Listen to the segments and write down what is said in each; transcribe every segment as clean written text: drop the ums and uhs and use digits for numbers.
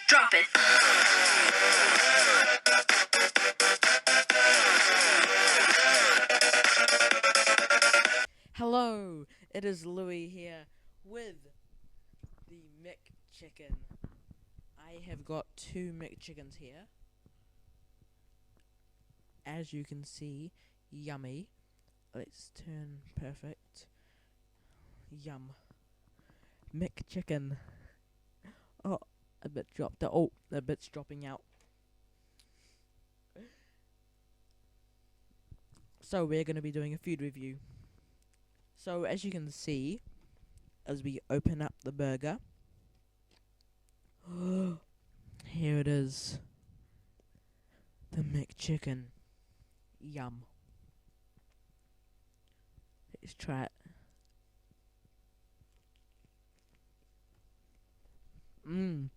Drop it. Hello, it is Louis here with the McChicken. I have got two McChickens here. As you can see, yummy. Let's turn perfect. Yum. McChicken. Oh, a bit dropped. Oh, a bit's dropping out. So we're going to be doing a food review. So as you can see, as we open up the burger, here it is. The McChicken. Yum. Let's try it. Mmm.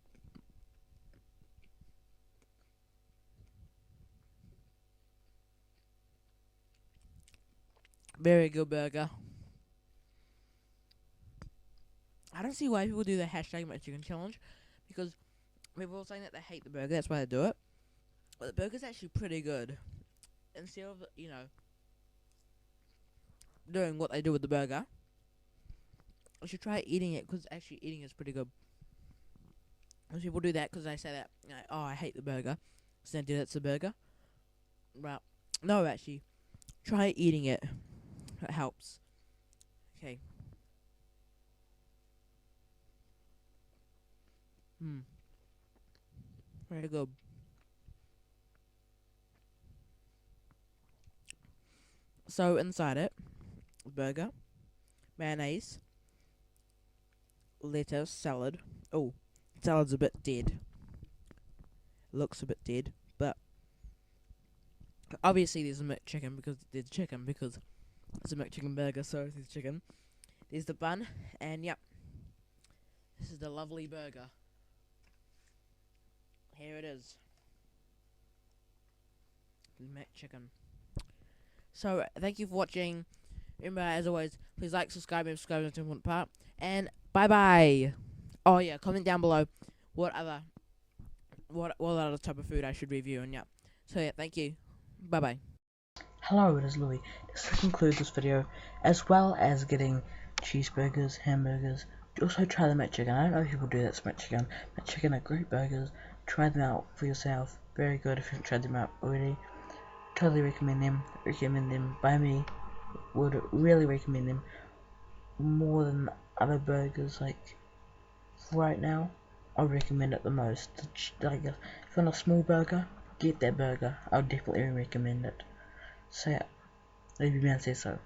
Very good burger. I don't see why people do the hashtag McChicken challenge, because people are saying that they hate the burger, that's why they do it. But the burger's actually pretty good. Instead of, doing what they do with the burger, you should try eating it, because actually eating is pretty good. Most people do that because they say that, oh, I hate the burger, so they do that's the burger. Well, no, actually, try eating it. It helps. Okay. Very good. So inside it, burger, mayonnaise, lettuce, salad. Oh, salad's a bit dead. Looks a bit dead, but obviously there's a McChicken because it's it's a McChicken burger, so there's chicken. There's the bun, and yep, this is the lovely burger. Here it is. McChicken. So, thank you for watching. Remember, as always, please like, subscribe, and subscribe to the important part. And bye-bye. Oh, yeah, comment down below what other type of food I should review. And, yeah. So, yeah, thank you. Bye-bye. Hello, it is Louis. This will conclude this video, as well as getting cheeseburgers, hamburgers. Also try the McChicken. I don't know if people do that to McChicken. McChicken are great burgers. Try them out for yourself. Very good if you haven't tried them out already. Totally recommend them. Recommend them by me. Would really recommend them more than other burgers. Like right now, I recommend it the most. Like if you want a small burger, get that burger. I would definitely recommend it. So yeah, leave your man say so.